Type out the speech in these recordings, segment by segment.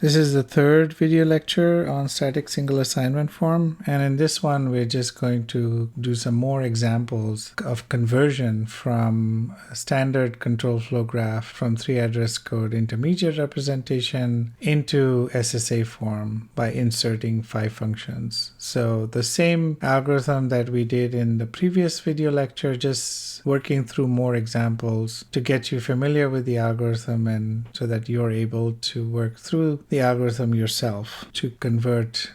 This is the third video lecture on static single assignment form, and in this one we're just going to do some more examples of conversion from a standard control flow graph from 3-address code intermediate representation into SSA form by inserting 5 functions. So the same algorithm that we did in the previous video lecture, just working through more examples to get you familiar with the algorithm and so that you're able to work through the algorithm yourself to convert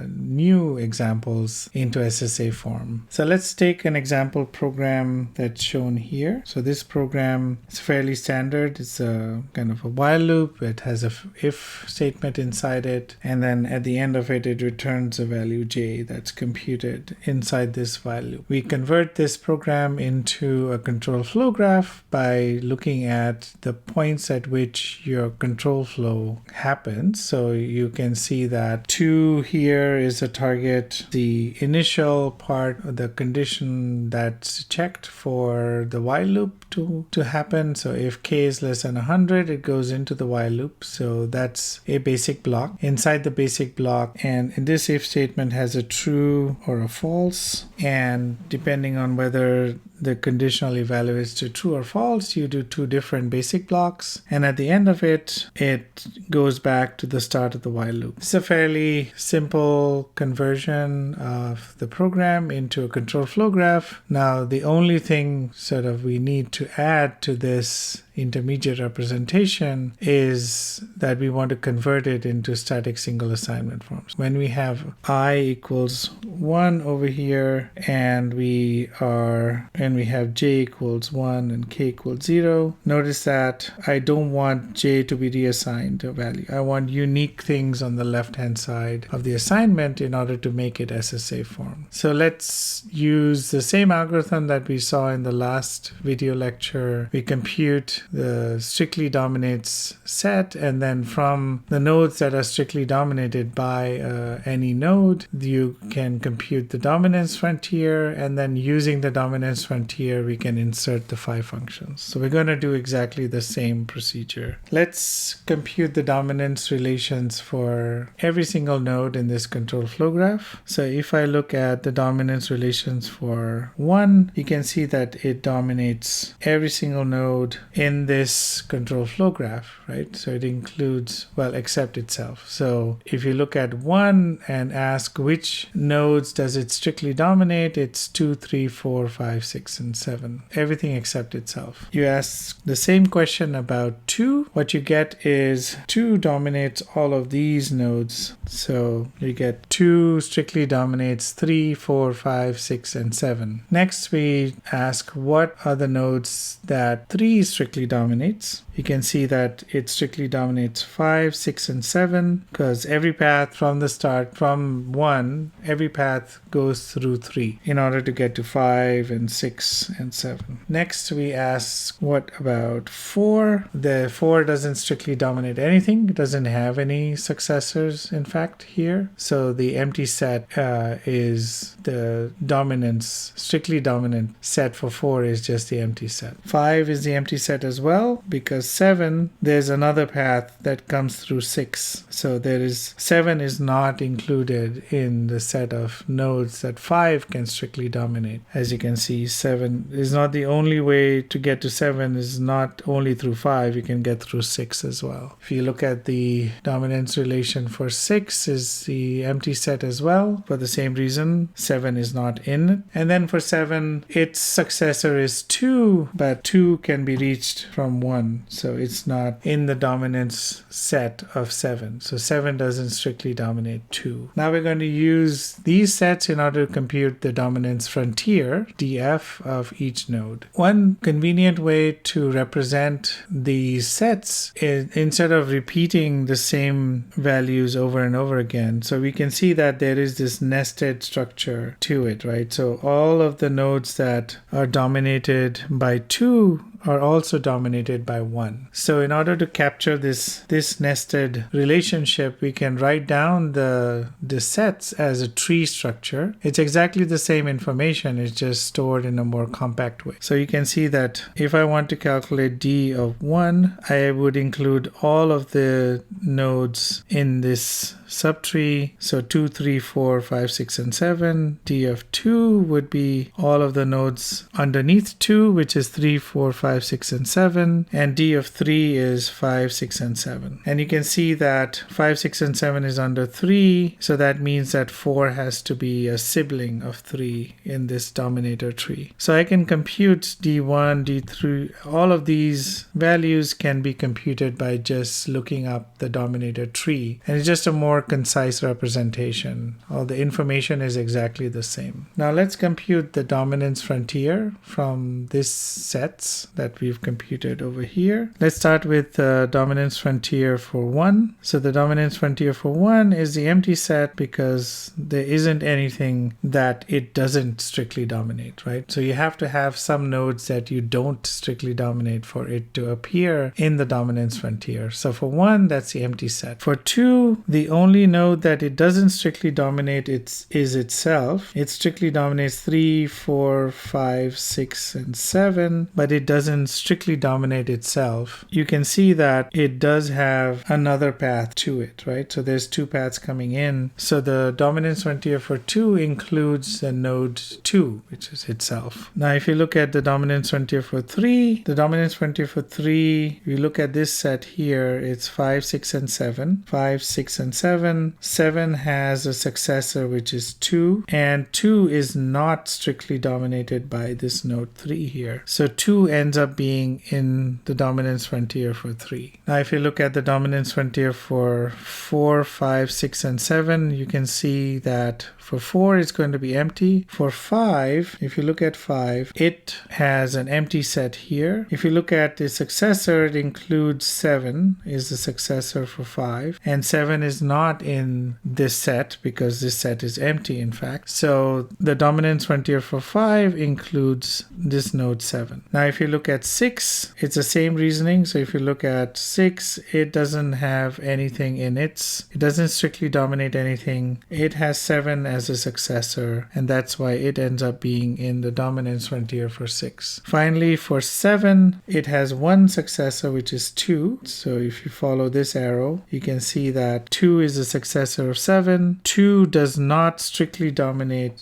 new examples into SSA form. So let's take an example program that's shown here. So this program is fairly standard. It's a kind of a while loop. It has a if statement inside it, and then at the end of it, it returns a value j that's computed inside this while loop. We convert this program into a control flow graph by looking at the points at which your control flow happens. So you can see that 2 here is a target, the initial part of the condition that's checked for the while loop to happen. So if k is less than 100, it goes into the while loop. So that's a basic block. Inside the basic block, and in this if statement has a true or a false, and depending on whether the conditional evaluates to true or false, you do 2 different basic blocks, and at the end of it, it goes back to the start of the while loop. It's a fairly simple conversion of the program into a control flow graph. Now, the only thing sort of we need to add to this intermediate representation is that we want to convert it into static single assignment forms. When we have I equals 1 over here, and we have j equals 1 and k equals 0, notice that I don't want j to be reassigned a value. I want unique things on the left hand side of the assignment in order to make it SSA form. So let's use the same algorithm that we saw in the last video lecture. We compute the strictly dominates set, and then from the nodes that are strictly dominated by any node, you can compute the dominance frontier, and then using the dominance frontier we can insert the 5 functions. So we're going to do exactly the same procedure. Let's compute the dominance relations for every single node in this control flow graph. So if I look at the dominance relations for 1, you can see that it dominates every single node in this control flow graph, right? So it includes, well, except itself. So if you look at 1 and ask which nodes does it strictly dominate, it's 2, 3, 4, 5, 6, and 7. Everything except itself. You ask the same question about 2. What you get is 2 dominates all of these nodes. So you get 2 strictly dominates 3, 4, 5, 6, and 7. Next, we ask what are the nodes that 3 strictly dominates. You can see that it strictly dominates 5, 6, and 7 because every path from the start, from 1, every path goes through 3 in order to get to 5 and 6 and 7. Next, we ask what about 4? The 4 doesn't strictly dominate anything. It doesn't have any successors, in fact, here. So the empty set is the dominance, strictly dominant set for 4 is just the empty set. 5 is the empty set as well, because 7, there's another path that comes through 6. So 7 is not included in the set of nodes that 5 can strictly dominate. As you can see, 7 is not the only way to get to 7, is not only through 5, you can get through 6 as well. If you look at the dominance relation for 6 is the empty set as well. For the same reason, 7 is not in it. And then for 7, its successor is 2, but 2 can be reached from 1. So it's not in the dominance set of 7. So 7 doesn't strictly dominate 2. Now we're going to use these sets in order to compute the dominance frontier, df, of each node. One convenient way to represent these sets is instead of repeating the same values over and over again. So we can see that there is this nested structure to it, right? So all of the nodes that are dominated by 2 are also dominated by 1. So in order to capture this nested relationship, we can write down the sets as a tree structure. It's exactly the same information, it's just stored in a more compact way. So you can see that if I want to calculate D of 1, I would include all of the nodes in this subtree. So 2, 3, 4, 5, 6, and 7. D of 2 would be all of the nodes underneath 2, which is 3, 4, 5, 6, and 7. And D of 3 is 5, 6, and 7. And you can see that 5, 6, and 7 is under 3. So that means that 4 has to be a sibling of 3 in this dominator tree. So I can compute D1, D3. All of these values can be computed by just looking up the dominator tree. And it's just a more concise representation. All the information is exactly the same. Now let's compute the dominance frontier from these sets that we've computed over here. Let's start with the dominance frontier for 1. So the dominance frontier for 1 is the empty set because there isn't anything that it doesn't strictly dominate, right? So you have to have some nodes that you don't strictly dominate for it to appear in the dominance frontier. So for 1, that's the empty set. For 2, the only node that it doesn't strictly dominate is itself. It strictly dominates 3, 4, 5, 6, and 7, but it doesn't strictly dominate itself. You can see that it does have another path to it, right? So there's 2 paths coming in. So the dominance frontier for 2 includes the node 2, which is itself. Now if you look at the dominance frontier for 3, the dominance frontier for 3, if you look at this set here, it's 5, 6, and 7. 5, 6, and 7. 7 has a successor which is 2, and 2 is not strictly dominated by this node 3 here. So 2 ends up being in the dominance frontier for 3. Now if you look at the dominance frontier for 4, 5, 6, and 7, you can see that for 4 it's going to be empty. For 5, if you look at 5, it has an empty set here. If you look at the successor, it includes 7 is the successor for 5, and 7 is not in this set because this set is empty in fact. So the dominance frontier for 5 includes this node 7. Now if you look at 6, it's the same reasoning. So if you look at 6, it doesn't have anything in it doesn't strictly dominate anything. It has 7 as a successor, and that's why it ends up being in the dominance frontier for 6. Finally, for 7, it has one successor which is 2. So if you follow this arrow, you can see that 2 is a successor of 7. 7 does not strictly dominate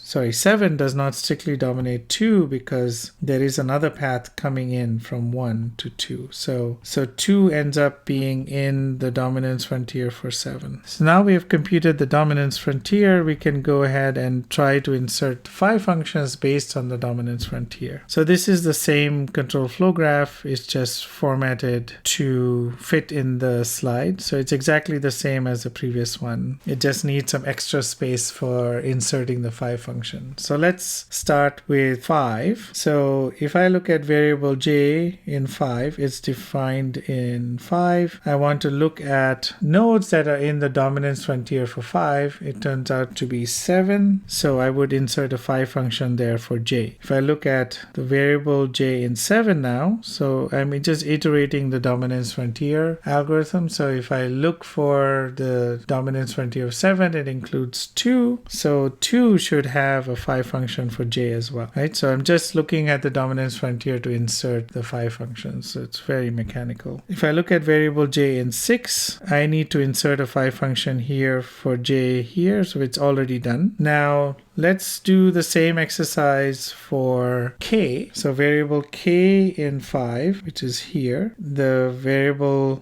2 because there is another path coming in from 1 to 2. So 2 ends up being in the dominance frontier for 7. So now we have computed the dominance frontier, we can go ahead and try to insert 5 functions based on the dominance frontier. So this is the same control flow graph, it's just formatted to fit in the slide. So it's exactly the same as the previous one. It just needs some extra space for inserting the 5 function. So let's start with 5. So if I look at variable j in 5, it's defined in 5. I want to look at nodes that are in the dominance frontier for 5. It turns out to be 7. So I would insert a 5 function there for j. If I look at the variable j in 7 now, so I'm just iterating the dominance frontier algorithm. So if I look for the dominance frontier of 7, it includes 2. So 2 should have a 5 function for j as well, right? So I'm just looking at the dominance frontier to insert the 5 functions. So it's very mechanical. If I look at variable j in 6, I need to insert a 5 function here for j here. So it's already done. Now let's do the same exercise for k. So variable k in 5, which is here,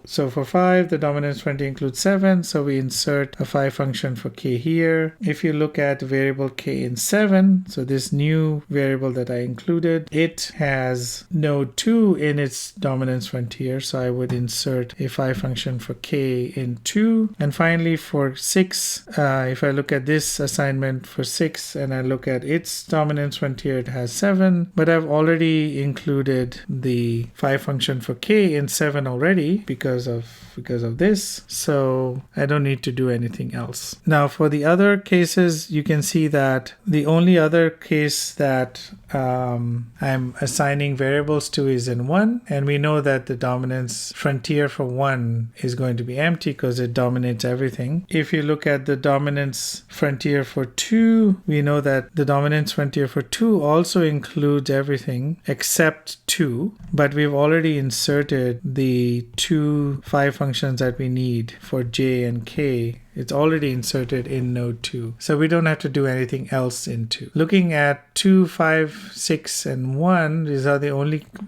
so for 5, the dominance frontier includes 7. So we insert a 5 function for k here. If you look at variable k in 7, so this new variable that I included, it has node 2 in its dominance frontier. So I would insert a 5 function for k in 2. And finally for 6, if I look at this assignment for 6, and I look at its dominance frontier, it has 7, but I've already included the 5 function for k in 7 already because of because of this, so I don't need to do anything else. Now for the other cases, you can see that the only other case that I'm assigning variables to is in 1, and we know that the dominance frontier for 1 is going to be empty because it dominates everything. If you look at the dominance frontier for 2, we know that the dominance frontier for 2 also includes everything except 2, but we've already inserted the 2 5 functions that we need for j and k. It's already inserted in node 2. So we don't have to do anything else in 2. Looking at 2, 5, 6, and 1, these are the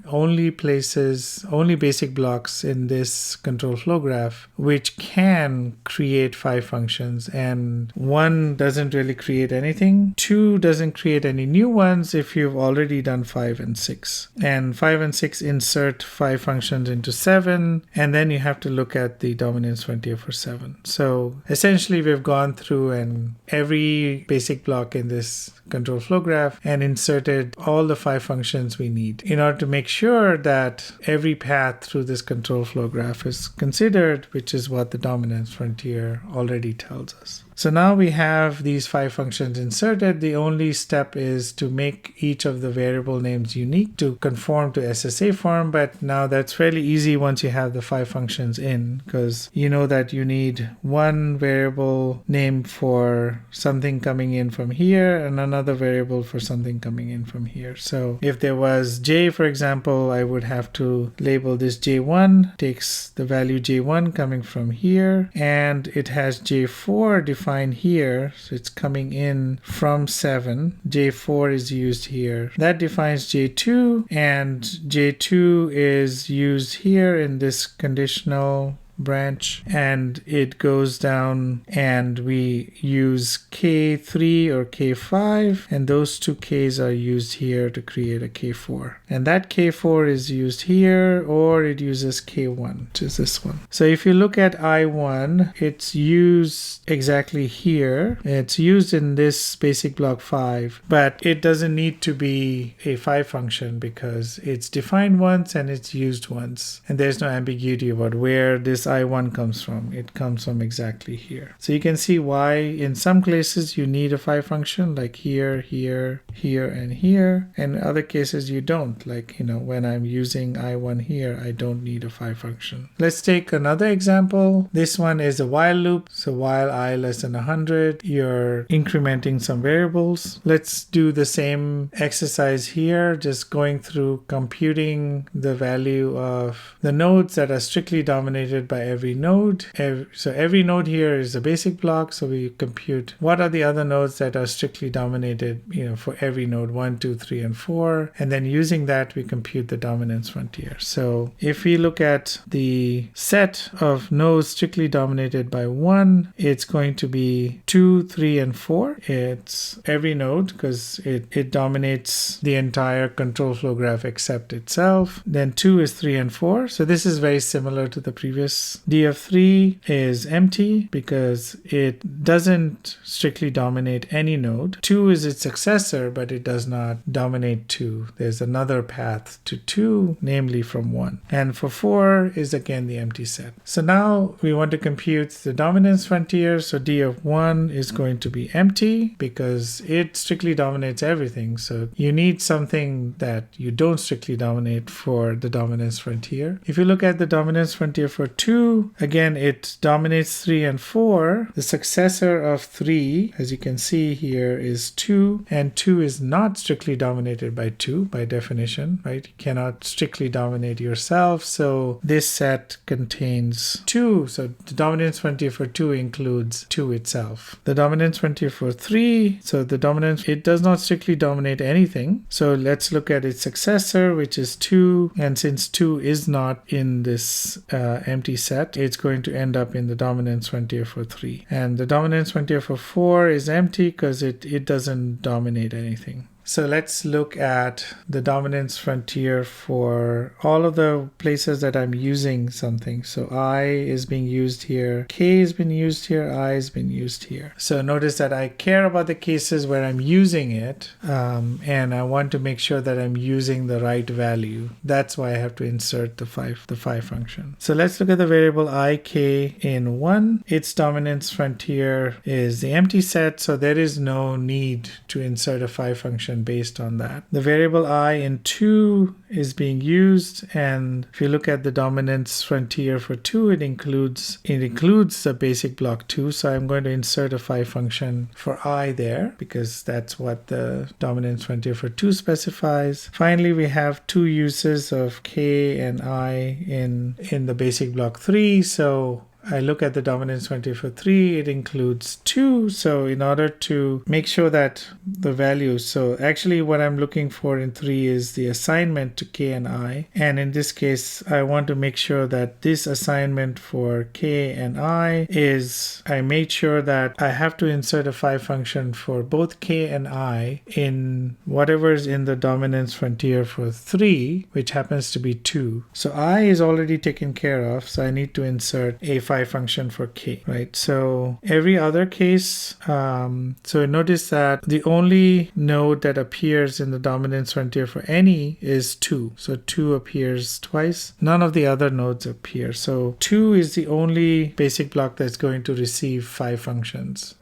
only places, only basic blocks in this control flow graph which can create 5 functions, and 1 doesn't really create anything. 2 doesn't create any new ones if you've already done 5 and 6. And 5 and 6 insert 5 functions into 7, and then you have to look at the dominance frontier for 7. So essentially, we've gone through and every basic block in this control flow graph and inserted all the 5 functions we need in order to make sure that every path through this control flow graph is considered, which is what the dominance frontier already tells us. So now we have these 5 functions inserted. The only step is to make each of the variable names unique to conform to SSA form, but now that's fairly easy once you have the 5 functions in, because you know that you need one variable name for something coming in from here and another variable for something coming in from here. So if there was j, for example, I would have to label this j1, takes the value j1 coming from here, and it has j4 defined here, so it's coming in from 7. j4 is used here. That defines j2, and j2 is used here in this conditional branch, and it goes down and we use k3 or k5, and those two k's are used here to create a k4, and that k4 is used here, or it uses k1, which is this one. So if you look at I1, it's used exactly here. It's used in this basic block 5, but it doesn't need to be a 5 function because it's defined once and it's used once, and there's no ambiguity about where this I1 comes from. It comes from exactly here. So you can see why in some places you need a 5 function, like here, here, here, and here, and in other cases you don't. Like, when I'm using I1 here, I don't need a 5 function. Let's take another example. This one is a while loop. So while I less than 100, you're incrementing some variables. Let's do the same exercise here, just going through computing the value of the nodes that are strictly dominated by every node. So every node here is a basic block, so we compute what are the other nodes that are strictly dominated, for every node 1, 2, 3, and 4, and then using that we compute the dominance frontier. So if we look at the set of nodes strictly dominated by 1, it's going to be 2, 3, and 4. It's every node because it dominates the entire control flow graph except itself. Then 2 is 3 and 4. So this is very similar to the previous. D of 3 is empty because it doesn't strictly dominate any node. 2 is its successor, but it does not dominate 2. There's another path to 2, namely from 1. And for 4 is again the empty set. So now we want to compute the dominance frontier. So D of 1 is going to be empty because it strictly dominates everything. So you need something that you don't strictly dominate for the dominance frontier. If you look at the dominance frontier for 2, again, it dominates 3 and 4. The successor of 3, as you can see here, is 2, and 2 is not strictly dominated by 2 by definition, right? You cannot strictly dominate yourself, so this set contains 2. So the dominance frontier for 2 includes 2 itself. The dominance frontier for 3, so the dominance, it does not strictly dominate anything. So let's look at its successor, which is 2, and since 2 is not in this empty set, it's going to end up in the dominance frontier for 3. And the dominance frontier for 4 is empty because it doesn't dominate anything. So let's look at the dominance frontier for all of the places that I'm using something. So I is being used here, K has been used here, I has been used here. So notice that I care about the cases where I'm using it, and I want to make sure that I'm using the right value. That's why I have to insert the phi function. So let's look at the variable ik in 1. Its dominance frontier is the empty set, so there is no need to insert a phi function based on that. The variable I in 2 is being used, and if you look at the dominance frontier for 2, it includes the basic block 2, so I'm going to insert a phi function for I there because that's what the dominance frontier for 2 specifies. Finally, we have 2 uses of k and I in the basic block 3, so I look at the dominance frontier for 3, it includes 2. So in order to make sure that the values, so actually what I'm looking for in 3 is the assignment to k and I. And in this case, I want to make sure that this assignment for k and I is, I made sure that I have to insert a phi function for both k and I in whatever is in the dominance frontier for 3, which happens to be 2. So I is already taken care of, so I need to insert a phi function for k, right? So every other case, so notice that the only node that appears in the dominance frontier for any is 2. So 2 appears twice. None of the other nodes appear. So 2 is the only basic block that's going to receive phi functions,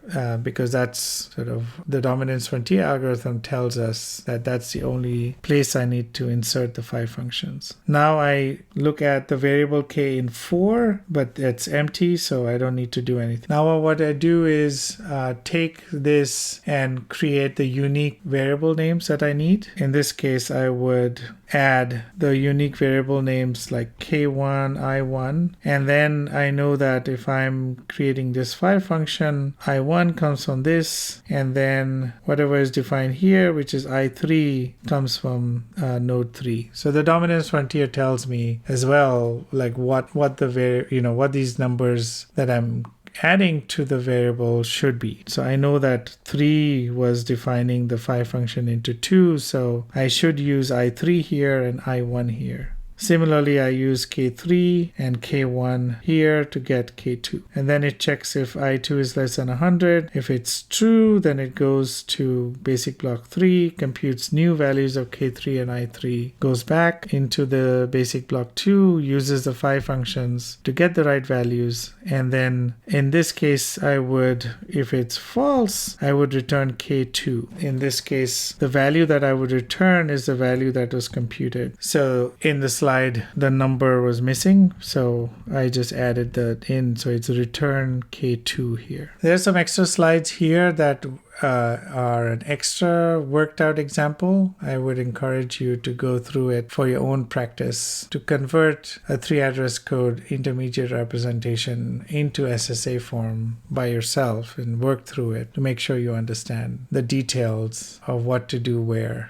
because that's sort of the dominance frontier algorithm tells us that that's the only place I need to insert the phi functions. Now I look at the variable k in 4, but it's empty, so I don't need to do anything. Now what I do is take this and create the unique variable names that I need. In this case, I would add the unique variable names like k1, i1, and then I know that if I'm creating this phi function, i1 comes from this, and then whatever is defined here, which is i3, comes from node 3. So the dominance frontier tells me as well, like what these numbers that I'm adding to the variable should be. So I know that 3 was defining the phi function into 2, so I should use i3 here and i1 here. Similarly, I use K3 and K1 here to get K2. And then it checks if I2 is less than 100. If it's true, then it goes to basic block 3, computes new values of K3 and I3, goes back into the basic block 2, uses the phi functions to get the right values. And then in this case, I would, if it's false, I would return K2. In this case, the value that I would return is the value that was computed. So in the slide, the number was missing, so I just added that in, so it's return K2 here. There's some extra slides here that are an extra worked out example. I would encourage you to go through it for your own practice to convert a 3-address code intermediate representation into SSA form by yourself and work through it to make sure you understand the details of what to do where.